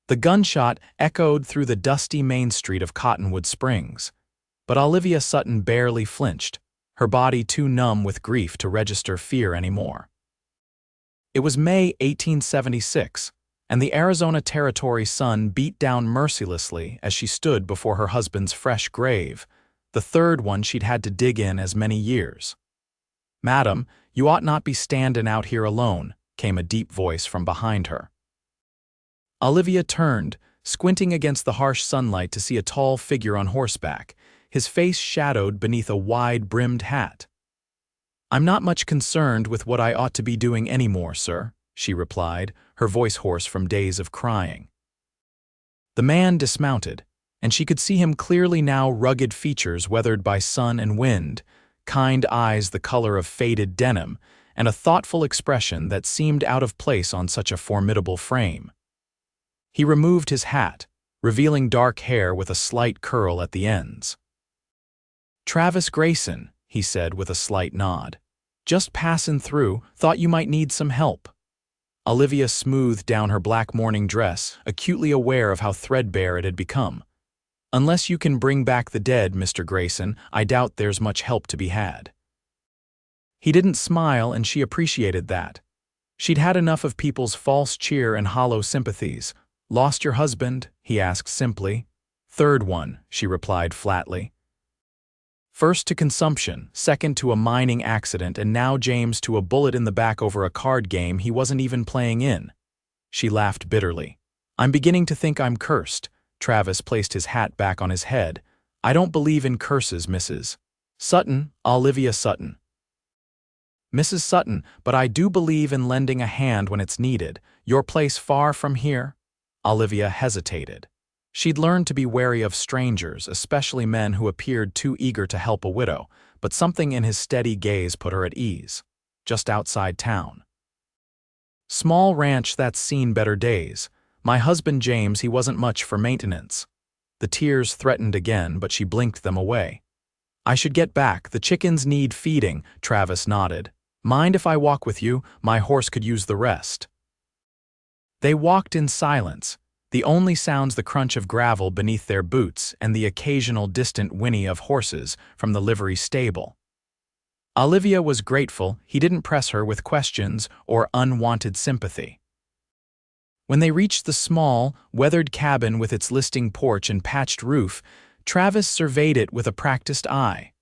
The gunshot echoed through the dusty main street of Cottonwood Springs. But Olivia Sutton barely flinched, her body too numb with grief to register fear anymore. It was May 1876, and the Arizona Territory sun beat down mercilessly as she stood before her husband's fresh grave, the third one she'd had to dig in as many years. "Madam, you ought not be standin' out here alone," came a deep voice from behind her. Olivia turned, squinting against the harsh sunlight to see a tall figure on horseback, his face shadowed beneath a wide-brimmed hat. "I'm not much concerned with what I ought to be doing anymore, sir," she replied, her voice hoarse from days of crying. The man dismounted, and she could see him clearly now, rugged features weathered by sun and wind, kind eyes the color of faded denim, and a thoughtful expression that seemed out of place on such a formidable frame. He removed his hat, revealing dark hair with a slight curl at the ends. "Travis Grayson," he said with a slight nod. "Just passin' through, thought you might need some help." Olivia smoothed down her black morning dress, acutely aware of how threadbare it had become. "Unless you can bring back the dead, Mr. Grayson, I doubt there's much help to be had." He didn't smile, and she appreciated that. She'd had enough of people's false cheer and hollow sympathies. "Lost your husband?" he asked simply. "Third one," she replied flatly. "First to consumption, second to a mining accident, and now James to a bullet in the back over a card game he wasn't even playing in." She laughed bitterly. "I'm beginning to think I'm cursed." Travis placed his hat back on his head. "I don't believe in curses, Mrs. Sutton, Olivia Sutton." "Mrs. Sutton, but I do believe in lending a hand when it's needed. Your place far from here?" Olivia hesitated. She'd learned to be wary of strangers, especially men who appeared too eager to help a widow, but something in his steady gaze put her at ease. "Just outside town." "Small ranch that's seen better days. My husband James, he wasn't much for maintenance." The tears threatened again, but she blinked them away. "I should get back. The chickens need feeding," Travis nodded. "Mind if I walk with you? My horse could use the rest." They walked in silence, the only sounds the crunch of gravel beneath their boots and the occasional distant whinny of horses from the livery stable. Olivia was grateful he didn't press her with questions or unwanted sympathy. When they reached the small, weathered cabin with its listing porch and patched roof, Travis surveyed it with a practiced eye.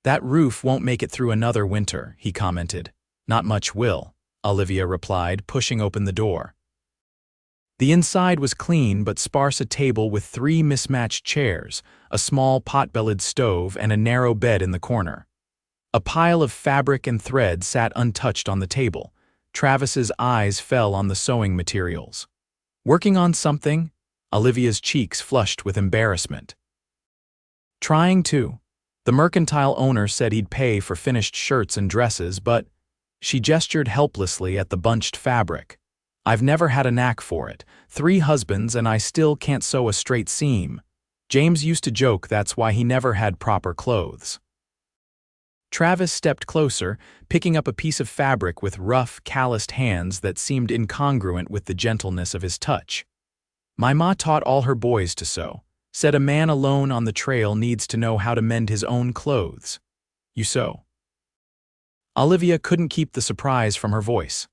"That roof won't make it through another winter," he commented. "Not much will," Olivia replied, pushing open the door. The inside was clean but sparse, a table with 3 mismatched chairs, a small pot-bellied stove, and a narrow bed in the corner. A pile of fabric and thread sat untouched on the table. Travis's eyes fell on the sewing materials. "Working on something?" Olivia's cheeks flushed with embarrassment. "Trying to. The mercantile owner said he'd pay for finished shirts and dresses, but..." She gestured helplessly at the bunched fabric. "I've never had a knack for it. 3 husbands and I still can't sew a straight seam. James used to joke that's why he never had proper clothes." Travis stepped closer, picking up a piece of fabric with rough, calloused hands that seemed incongruent with the gentleness of his touch. "My ma taught all her boys to sew. Said a man alone on the trail needs to know how to mend his own clothes. You sew?" Olivia couldn't keep the surprise from her voice.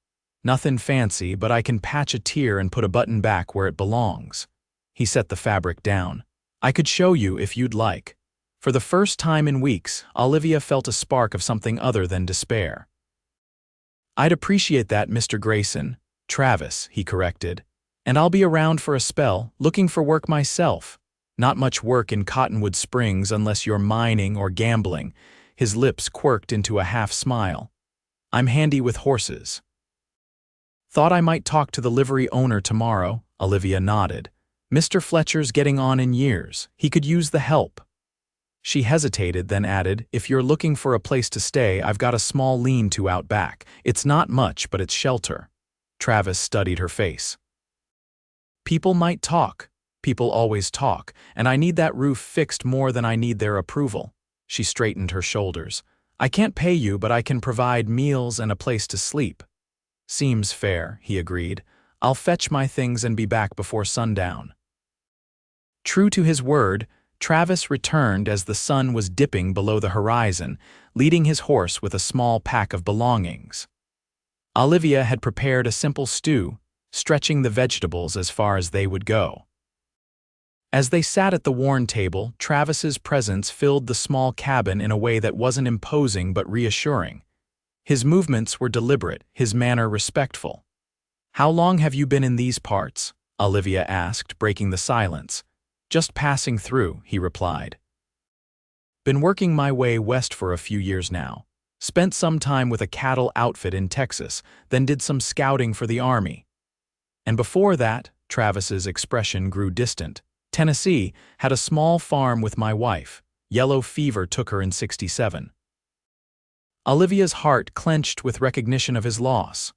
"Nothing fancy, but I can patch a tear and put a button back where it belongs." He set the fabric down. "I could show you if you'd like." For the first time in weeks, Olivia felt a spark of something other than despair. "I'd appreciate that, Mr. Grayson." "Travis," he corrected. "And I'll be around for a spell, looking for work myself. Not much work in Cottonwood Springs unless you're mining or gambling." His lips quirked into a half-smile. "I'm handy with horses." "Thought I might talk to the livery owner tomorrow," Olivia nodded. "Mr. Fletcher's getting on in years. He could use the help." She hesitated, then added, "If you're looking for a place to stay, I've got a small lean-to out back. It's not much, but it's shelter." Travis studied her face. "People might talk. People always talk, and I need that roof fixed more than I need their approval." She straightened her shoulders. "I can't pay you, but I can provide meals and a place to sleep." "Seems fair," he agreed. I'll fetch my things and be back before sundown." True to his word, Travis returned as the sun was dipping below the horizon, leading his horse with a small pack of belongings. Olivia had prepared a simple stew, stretching the vegetables as far as they would go. As they sat at the worn table, Travis's presence filled the small cabin in a way that wasn't imposing but reassuring. His movements were deliberate, his manner respectful. "How long have you been in these parts?" Olivia asked, breaking the silence. "Just passing through," he replied. "Been working my way west for a few years now. Spent some time with a cattle outfit in Texas, then did some scouting for the Army. And before that," Travis's expression grew distant, "Tennessee, had a small farm with my wife. Yellow fever took her in '67. Olivia's heart clenched with recognition of his loss.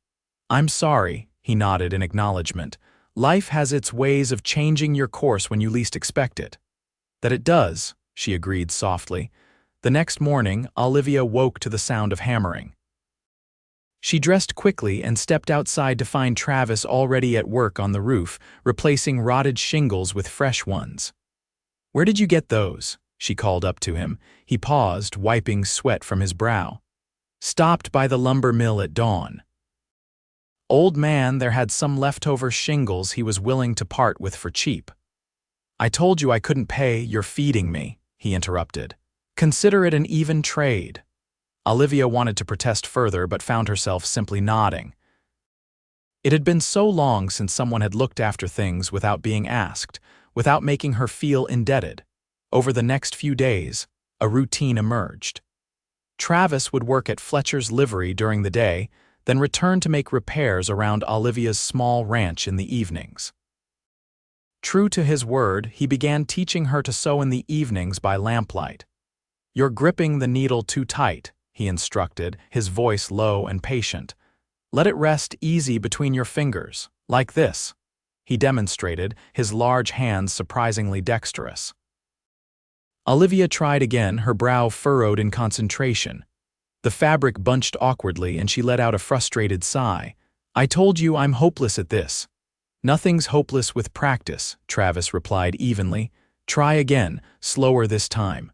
"I'm sorry," he nodded in acknowledgement. "Life has its ways of changing your course when you least expect it." "That it does," she agreed softly. The next morning, Olivia woke to the sound of hammering. She dressed quickly and stepped outside to find Travis already at work on the roof, replacing rotted shingles with fresh ones. "Where did you get those?" she called up to him. He paused, wiping sweat from his brow. "Stopped by the lumber mill at dawn." "Old man, there had some leftover shingles he was willing to part with for cheap." "I told you I couldn't pay, you're feeding me," he interrupted. "Consider it an even trade." Olivia wanted to protest further but found herself simply nodding. It had been so long since someone had looked after things without being asked, without making her feel indebted. Over the next few days, a routine emerged. Travis would work at Fletcher's livery during the day, then return to make repairs around Olivia's small ranch in the evenings. True to his word, he began teaching her to sew in the evenings by lamplight. "You're gripping the needle too tight," he instructed, his voice low and patient. "Let it rest easy between your fingers, like this." He demonstrated, his large hands surprisingly dexterous. Olivia tried again, her brow furrowed in concentration. The fabric bunched awkwardly and she let out a frustrated sigh. "I told you I'm hopeless at this." "Nothing's hopeless with practice," Travis replied evenly. "Try again, slower this time."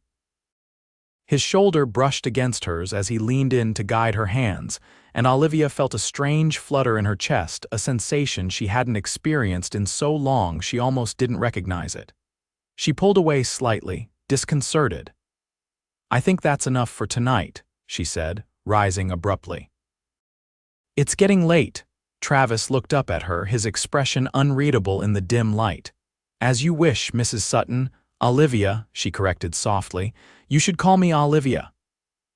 His shoulder brushed against hers as he leaned in to guide her hands, and Olivia felt a strange flutter in her chest, a sensation she hadn't experienced in so long she almost didn't recognize it. She pulled away slightly, disconcerted. "I think that's enough for tonight," she said, rising abruptly. "It's getting late." Travis looked up at her, his expression unreadable in the dim light. "As you wish, Mrs. Sutton." "Olivia," she corrected softly. "You should call me Olivia."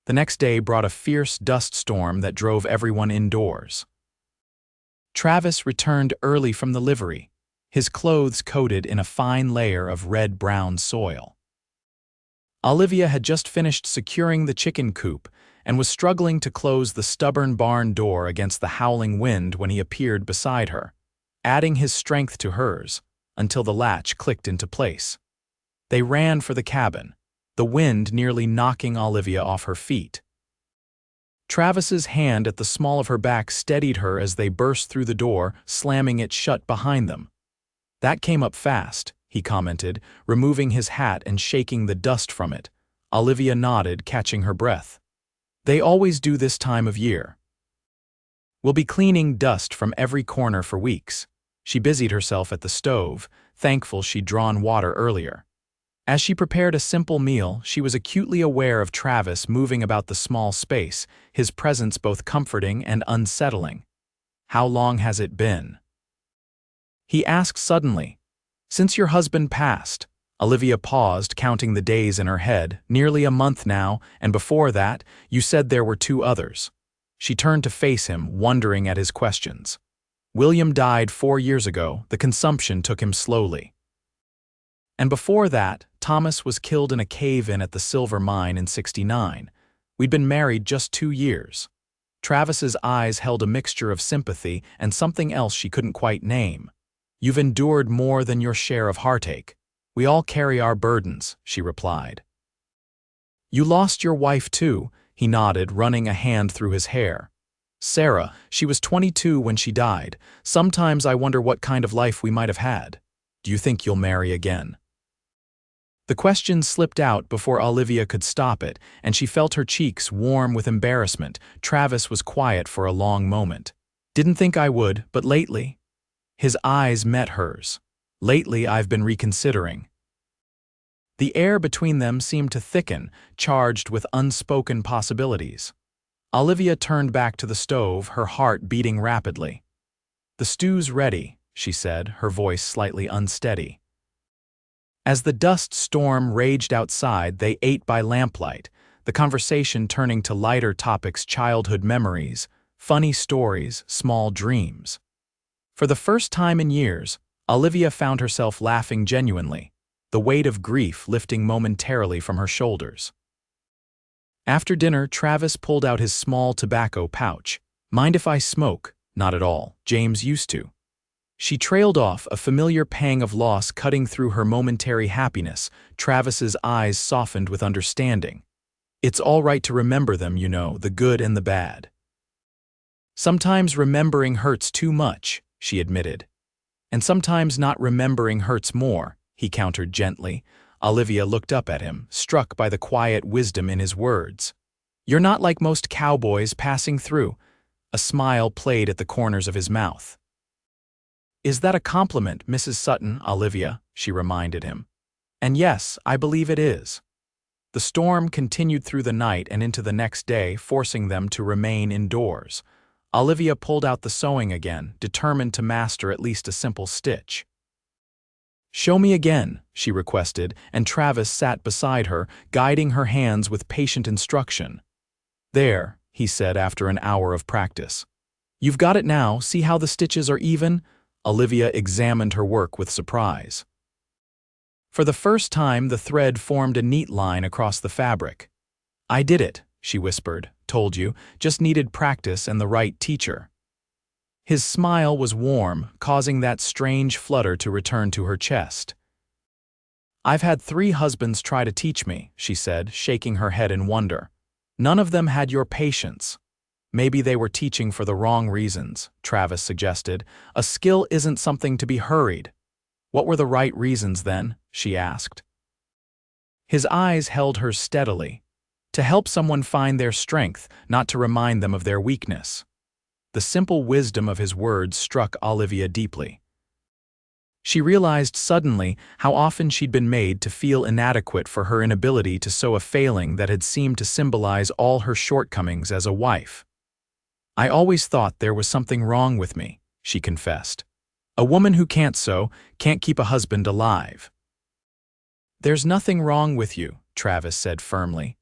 The next day brought a fierce dust storm that drove everyone indoors. Travis returned early from the livery, his clothes coated in a fine layer of red-brown soil. Olivia had just finished securing the chicken coop and was struggling to close the stubborn barn door against the howling wind when he appeared beside her, adding his strength to hers, until the latch clicked into place. They ran for the cabin, the wind nearly knocking Olivia off her feet. Travis's hand at the small of her back steadied her as they burst through the door, slamming it shut behind them. "That came up fast," he commented, removing his hat and shaking the dust from it. Olivia nodded, catching her breath. "They always do this time of year. We'll be cleaning dust from every corner for weeks." She busied herself at the stove, thankful she'd drawn water earlier. As she prepared a simple meal, she was acutely aware of Travis moving about the small space, his presence both comforting and unsettling. "How long has it been?" he asked suddenly. "Since your husband passed." Olivia paused, counting the days in her head. "Nearly a month now, and before that, you said there were 2 others. She turned to face him, wondering at his questions. "William died 4 years ago. The consumption took him slowly. And before that, Thomas was killed in a cave-in at the silver mine in '69. We'd been married just 2 years. Travis's eyes held a mixture of sympathy and something else she couldn't quite name. "You've endured more than your share of heartache. We all carry our burdens," she replied. "You lost your wife too," he nodded, running a hand through his hair. Sarah, she was 22 when she died. Sometimes I wonder what kind of life we might have had. Do you think you'll marry again?" The question slipped out before Olivia could stop it, and she felt her cheeks warm with embarrassment. Travis was quiet for a long moment. "Didn't think I would, but lately." His eyes met hers. "Lately I've been reconsidering." The air between them seemed to thicken, charged with unspoken possibilities. Olivia turned back to the stove, her heart beating rapidly. "The stew's ready," she said, her voice slightly unsteady. As the dust storm raged outside, they ate by lamplight, the conversation turning to lighter topics: childhood memories, funny stories, small dreams. For the first time in years, Olivia found herself laughing genuinely, the weight of grief lifting momentarily from her shoulders. After dinner, Travis pulled out his small tobacco pouch. "Mind if I smoke?" "Not at all. James used to." She trailed off, a familiar pang of loss cutting through her momentary happiness. Travis's eyes softened with understanding. "It's all right to remember them, you know, the good and the bad." "Sometimes remembering hurts too much," she admitted. "And sometimes not remembering hurts more," he countered gently. Olivia looked up at him, struck by the quiet wisdom in his words. "You're not like most cowboys passing through." A smile played at the corners of his mouth. "Is that a compliment, Mrs. Sutton, Olivia?" she reminded him. "And yes, I believe it is." The storm continued through the night and into the next day, forcing them to remain indoors. Olivia pulled out the sewing again, determined to master at least a simple stitch. "Show me again," she requested, and Travis sat beside her, guiding her hands with patient instruction. "There," he said after an hour of practice. "You've got it now. See how the stitches are even?" Olivia examined her work with surprise. For the first time, the thread formed a neat line across the fabric. "I did it," she whispered. "Told you, just needed practice and the right teacher." His smile was warm, causing that strange flutter to return to her chest. "I've had 3 husbands try to teach me," she said, shaking her head in wonder. "None of them had your patience." "Maybe they were teaching for the wrong reasons," Travis suggested. "A skill isn't something to be hurried." "What were the right reasons then?" she asked. His eyes held hers steadily. To help someone find their strength, not to remind them of their weakness. The simple wisdom of his words struck Olivia deeply. She realized suddenly how often she'd been made to feel inadequate for her inability to sew a failing that had seemed to symbolize all her shortcomings as a wife. "I always thought there was something wrong with me," she confessed. "A woman who can't sew can't keep a husband alive." "There's nothing wrong with you," Travis said firmly.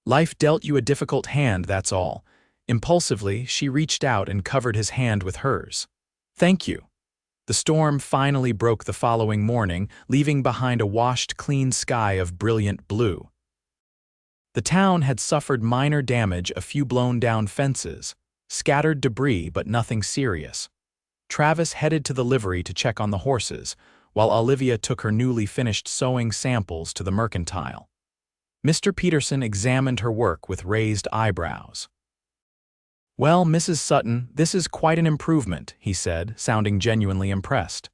"Life dealt you a difficult hand, that's all." Impulsively, she reached out and covered his hand with hers. "Thank you." The storm finally broke the following morning, leaving behind a washed, clean sky of brilliant blue. The town had suffered minor damage, a few blown-down fences, scattered debris, but nothing serious. Travis headed to the livery to check on the horses, while Olivia took her newly finished sewing samples to the mercantile. Mr. Peterson examined her work with raised eyebrows. "Well, Mrs. Sutton, this is quite an improvement," he said, sounding genuinely impressed.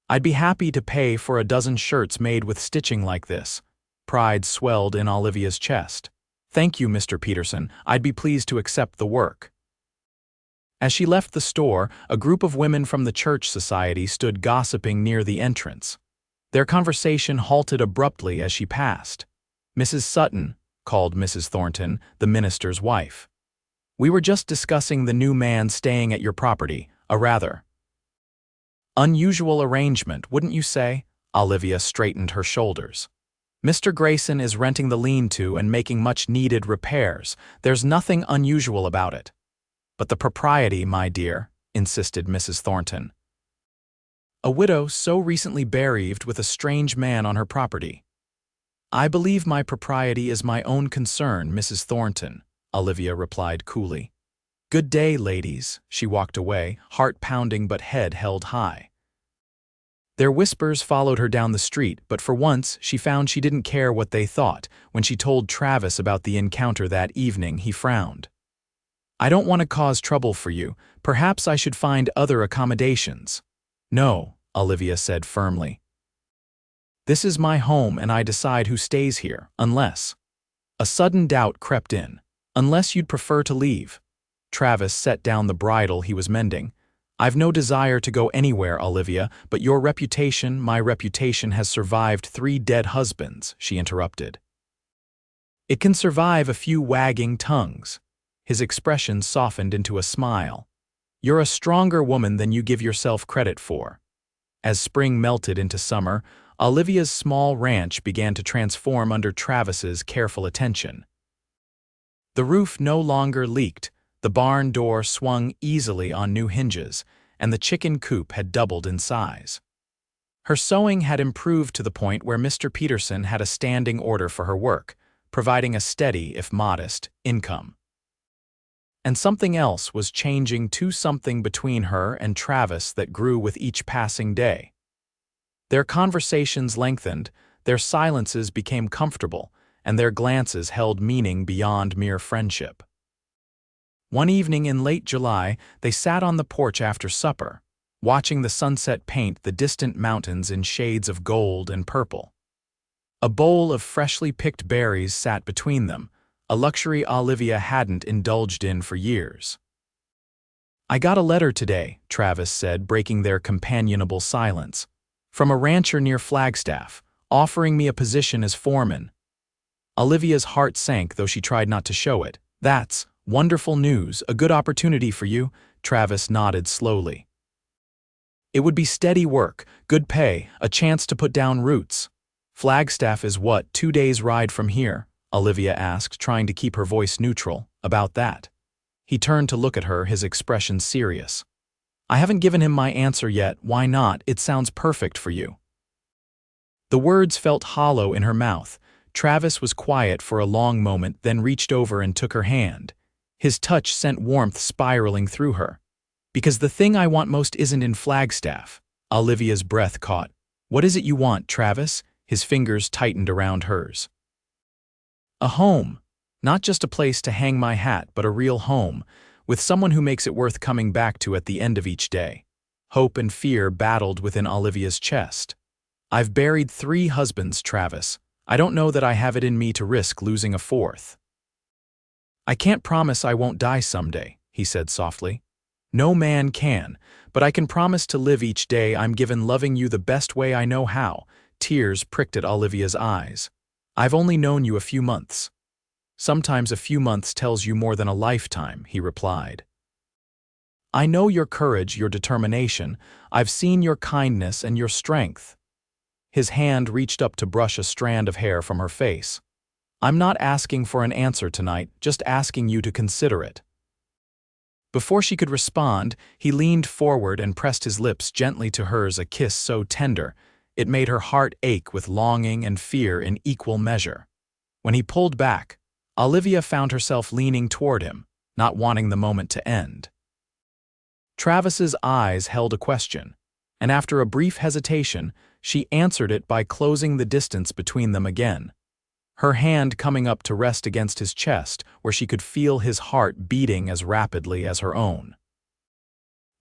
"I'd be happy to pay for a dozen shirts made with stitching like this." Pride swelled in Olivia's chest. "Thank you, Mr. Peterson. I'd be pleased to accept the work." As she left the store, a group of women from the church society stood gossiping near the entrance. Their conversation halted abruptly as she passed. "Mrs. Sutton," called Mrs. Thornton, the minister's wife. "We were just discussing the new man staying at your property, a rather unusual arrangement, wouldn't you say?" Olivia straightened her shoulders. "Mr. Grayson is renting the lean-to and making much-needed repairs. There's nothing unusual about it." "But the propriety, my dear," insisted Mrs. Thornton. "A widow so recently bereaved with a strange man on her property." "I believe my propriety is my own concern, Mrs. Thornton," Olivia replied coolly. "Good day, ladies." She walked away, heart pounding but head held high. Their whispers followed her down the street, but for once she found she didn't care what they thought. When she told Travis about the encounter that evening, he frowned. I don't want to cause trouble for you. Perhaps I should find other accommodations. No, Olivia said firmly. This is my home and I decide who stays here, unless. A sudden doubt crept in. Unless you'd prefer to leave. Travis set down the bridle he was mending. I've no desire to go anywhere, Olivia, but your reputation, my reputation has survived 3 dead husbands, she interrupted. It can survive a few wagging tongues. His expression softened into a smile. You're a stronger woman than you give yourself credit for. As spring melted into summer, Olivia's small ranch began to transform under Travis's careful attention. The roof no longer leaked, the barn door swung easily on new hinges, and the chicken coop had doubled in size. Her sewing had improved to the point where Mr. Peterson had a standing order for her work, providing a steady, if modest, income. And something else was changing to something between her and Travis that grew with each passing day. Their conversations lengthened, their silences became comfortable, and their glances held meaning beyond mere friendship. One evening in late July, they sat on the porch after supper, watching the sunset paint the distant mountains in shades of gold and purple. A bowl of freshly picked berries sat between them, a luxury Olivia hadn't indulged in for years. I got a letter today, Travis said, breaking their companionable silence, from a rancher near Flagstaff, offering me a position as foreman. Olivia's heart sank, though she tried not to show it. That's wonderful news, a good opportunity for you, Travis nodded slowly. It would be steady work, good pay, a chance to put down roots. Flagstaff is what, 2 days' ride from here? Olivia asked, trying to keep her voice neutral. About that. He turned to look at her, his expression serious. I haven't given him my answer yet. Why not? It sounds perfect for you. The words felt hollow in her mouth. Travis was quiet for a long moment, then reached over and took her hand. His touch sent warmth spiraling through her. Because the thing I want most isn't in Flagstaff. Olivia's breath caught. What is it you want, Travis? His fingers tightened around hers. A home. Not just a place to hang my hat, but a real home, with someone who makes it worth coming back to at the end of each day. Hope and fear battled within Olivia's chest. I've buried 3 husbands, Travis. I don't know that I have it in me to risk losing a 4th. I can't promise I won't die someday, he said softly. No man can, but I can promise to live each day I'm given loving you the best way I know how. Tears pricked at Olivia's eyes. I've only known you a few months. Sometimes a few months tells you more than a lifetime, he replied. I know your courage, your determination. I've seen your kindness and your strength. His hand reached up to brush a strand of hair from her face. I'm not asking for an answer tonight, just asking you to consider it. Before she could respond, he leaned forward and pressed his lips gently to hers, a kiss so tender, it made her heart ache with longing and fear in equal measure. When he pulled back, Olivia found herself leaning toward him, not wanting the moment to end. Travis's eyes held a question, and after a brief hesitation, she answered it by closing the distance between them again, her hand coming up to rest against his chest where she could feel his heart beating as rapidly as her own.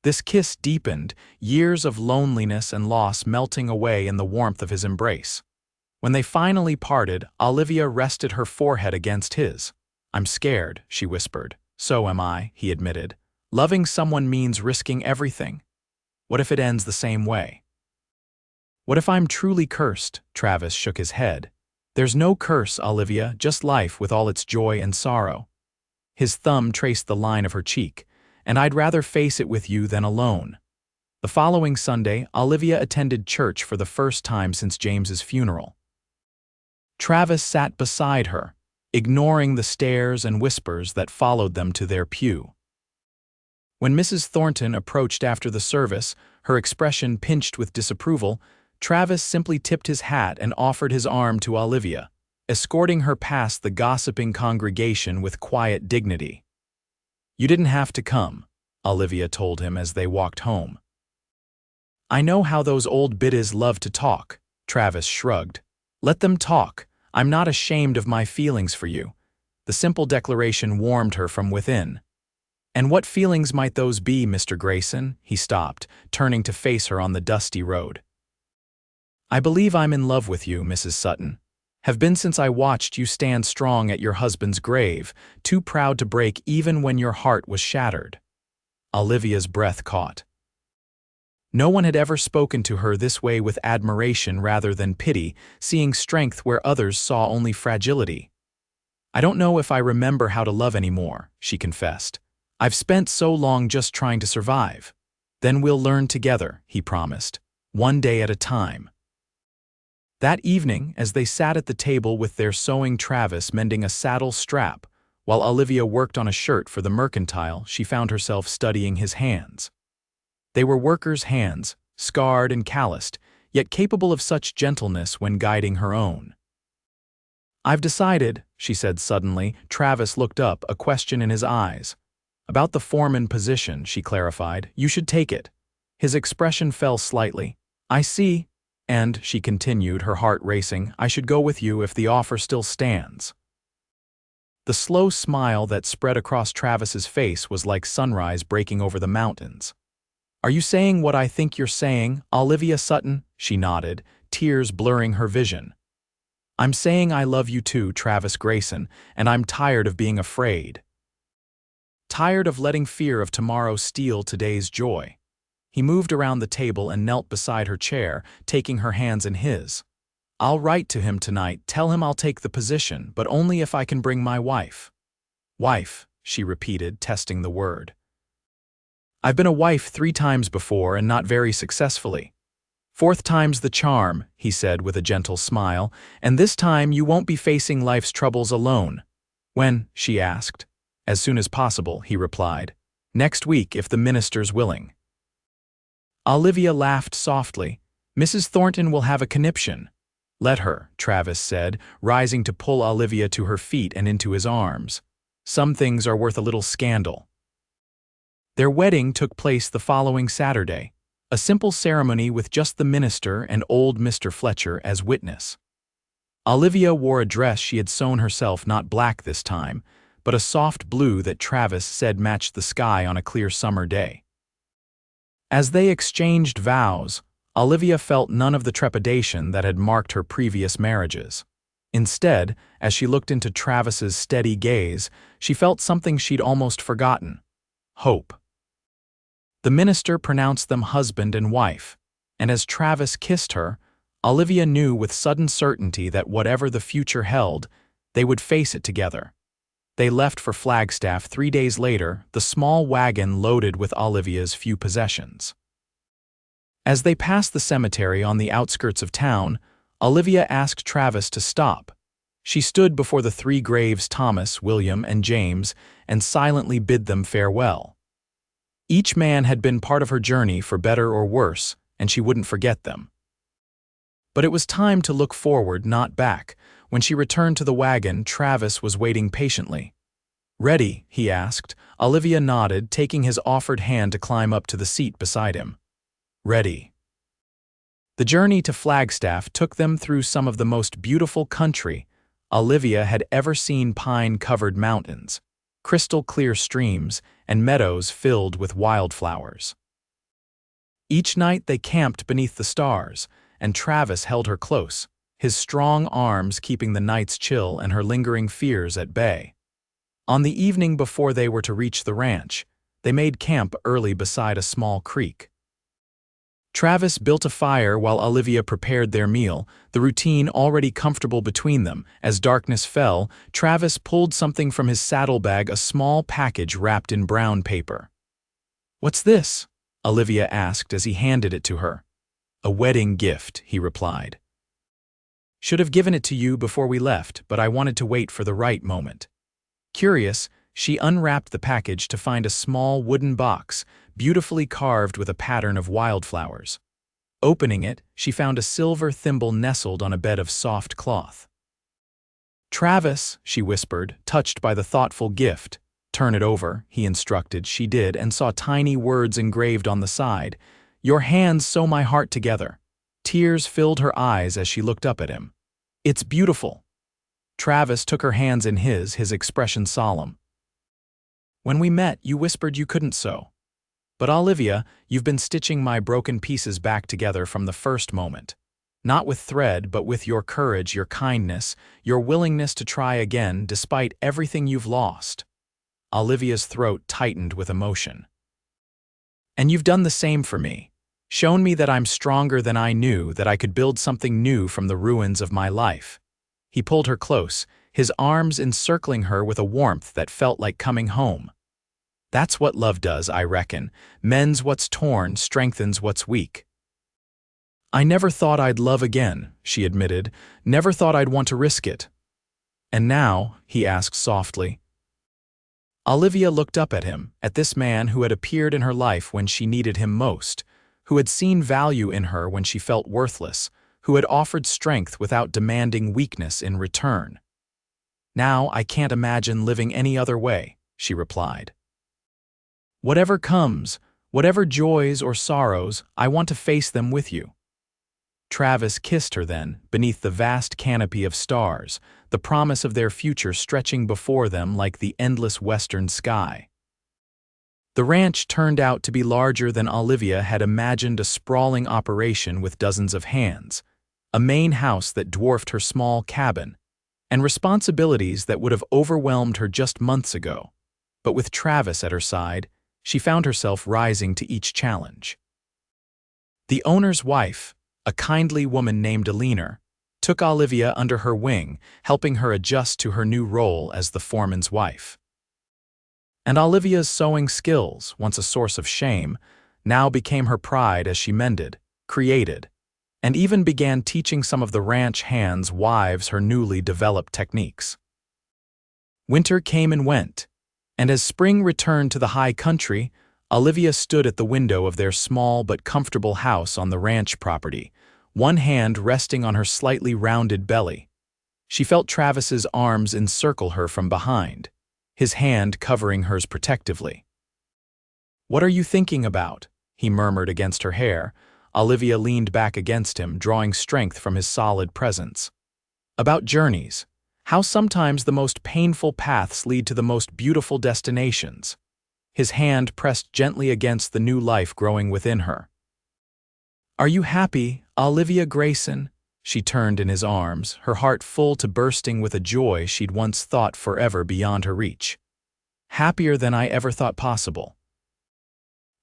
This kiss deepened, years of loneliness and loss melting away in the warmth of his embrace. When they finally parted, Olivia rested her forehead against his. I'm scared, she whispered. So am I, he admitted. Loving someone means risking everything. What if it ends the same way? What if I'm truly cursed? Travis shook his head. There's no curse, Olivia, just life with all its joy and sorrow. His thumb traced the line of her cheek. And I'd rather face it with you than alone. The following Sunday, Olivia attended church for the first time since James's funeral. Travis sat beside her, ignoring the stares and whispers that followed them to their pew. When Mrs. Thornton approached after the service, her expression pinched with disapproval, Travis simply tipped his hat and offered his arm to Olivia, escorting her past the gossiping congregation with quiet dignity. You didn't have to come, Olivia told him as they walked home. I know how those old biddies love to talk, Travis shrugged. Let them talk. I'm not ashamed of my feelings for you. The simple declaration warmed her from within. And what feelings might those be, Mr. Grayson? He stopped, turning to face her on the dusty road. I believe I'm in love with you, Mrs. Sutton. Have been since I watched you stand strong at your husband's grave, too proud to break even when your heart was shattered. Olivia's breath caught. No one had ever spoken to her this way, with admiration rather than pity, seeing strength where others saw only fragility. I don't know if I remember how to love anymore, she confessed. I've spent so long just trying to survive. Then we'll learn together, he promised, one day at a time. That evening, as they sat at the table with their sewing, Travis mending a saddle strap, while Olivia worked on a shirt for the mercantile, she found herself studying his hands. They were workers' hands, scarred and calloused, yet capable of such gentleness when guiding her own. I've decided, she said suddenly. Travis looked up, a question in his eyes. About the foreman position, she clarified. You should take it. His expression fell slightly. I see. And, she continued, her heart racing, I should go with you if the offer still stands. The slow smile that spread across Travis's face was like sunrise breaking over the mountains. Are you saying what I think you're saying, Olivia Sutton? She nodded, tears blurring her vision. I'm saying I love you too, Travis Grayson, and I'm tired of being afraid. Tired of letting fear of tomorrow steal today's joy. He moved around the table and knelt beside her chair, taking her hands in his. I'll write to him tonight, tell him I'll take the position, but only if I can bring my wife. Wife, she repeated, testing the word. I've been a wife 3 times before and not very successfully. 4th time's the charm, he said with a gentle smile, and this time you won't be facing life's troubles alone. When? She asked. As soon as possible, he replied. Next week, if the minister's willing. Olivia laughed softly. Mrs. Thornton will have a conniption. Let her, Travis said, rising to pull Olivia to her feet and into his arms. Some things are worth a little scandal. Their wedding took place the following Saturday, a simple ceremony with just the minister and old Mr. Fletcher as witness. Olivia wore a dress she had sewn herself, not black this time, but a soft blue that Travis said matched the sky on a clear summer day. As they exchanged vows, Olivia felt none of the trepidation that had marked her previous marriages. Instead, as she looked into Travis's steady gaze, she felt something she'd almost forgotten: hope. The minister pronounced them husband and wife, and as Travis kissed her, Olivia knew with sudden certainty that whatever the future held, they would face it together. They left for Flagstaff 3 days later, the small wagon loaded with Olivia's few possessions. As they passed the cemetery on the outskirts of town, Olivia asked Travis to stop. She stood before the 3 graves, Thomas, William, and James, and silently bid them farewell. Each man had been part of her journey for better or worse, and she wouldn't forget them. But it was time to look forward, not back. When she returned to the wagon, Travis was waiting patiently. Ready? He asked. Olivia nodded, taking his offered hand to climb up to the seat beside him. Ready. The journey to Flagstaff took them through some of the most beautiful country Olivia had ever seen: pine-covered mountains, crystal-clear streams, and meadows filled with wildflowers. Each night they camped beneath the stars, and Travis held her close, his strong arms keeping the night's chill and her lingering fears at bay. On the evening before they were to reach the ranch, they made camp early beside a small creek. Travis built a fire while Olivia prepared their meal, the routine already comfortable between them. As darkness fell, Travis pulled something from his saddlebag, a small package wrapped in brown paper. "What's this?" Olivia asked as he handed it to her. "A wedding gift," he replied. "Should have given it to you before we left, but I wanted to wait for the right moment." Curious, she unwrapped the package to find a small wooden box, beautifully carved with a pattern of wildflowers. Opening it, she found a silver thimble nestled on a bed of soft cloth. "Travis," she whispered, touched by the thoughtful gift. "Turn it over," he instructed. She did, and saw tiny words engraved on the side. "Your hands sew my heart together." Tears filled her eyes as she looked up at him. "It's beautiful." Travis took her hands in his expression solemn. When we met, you whispered you couldn't sew. But Olivia, you've been stitching my broken pieces back together from the first moment. Not with thread, but with your courage, your kindness, your willingness to try again despite everything you've lost." Olivia's throat tightened with emotion. "And you've done the same for me. Shown me that I'm stronger than I knew, that I could build something new from the ruins of my life." He pulled her close, his arms encircling her with a warmth that felt like coming home. "That's what love does, I reckon. Mends what's torn, strengthens what's weak." "I never thought I'd love again," she admitted. "Never thought I'd want to risk it." "And now?" he asked softly. Olivia looked up at him, at this man who had appeared in her life when she needed him most, who had seen value in her when she felt worthless, who had offered strength without demanding weakness in return. "Now I can't imagine living any other way," she replied. "Whatever comes, whatever joys or sorrows, I want to face them with you." Travis kissed her then, beneath the vast canopy of stars, the promise of their future stretching before them like the endless western sky. The ranch turned out to be larger than Olivia had imagined, a sprawling operation with dozens of hands, a main house that dwarfed her small cabin, and responsibilities that would have overwhelmed her just months ago. But with Travis at her side, she found herself rising to each challenge. The owner's wife, a kindly woman named Alina, took Olivia under her wing, helping her adjust to her new role as the foreman's wife. And Olivia's sewing skills, once a source of shame, now became her pride as she mended, created, and even began teaching some of the ranch hands' wives her newly developed techniques. Winter came and went, and as spring returned to the high country, Olivia stood at the window of their small but comfortable house on the ranch property, one hand resting on her slightly rounded belly. She felt Travis's arms encircle her from behind, his hand covering hers protectively. "What are you thinking about?" he murmured against her hair. Olivia leaned back against him, drawing strength from his solid presence. "About journeys, how sometimes the most painful paths lead to the most beautiful destinations." His hand pressed gently against the new life growing within her. "Are you happy, Olivia Grayson?" She turned in his arms, her heart full to bursting with a joy she'd once thought forever beyond her reach. "Happier than I ever thought possible."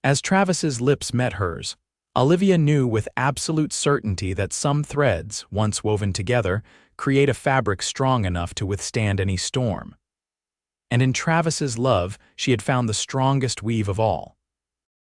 As Travis's lips met hers, Olivia knew with absolute certainty that some threads, once woven together, create a fabric strong enough to withstand any storm. And in Travis's love, she had found the strongest weave of all.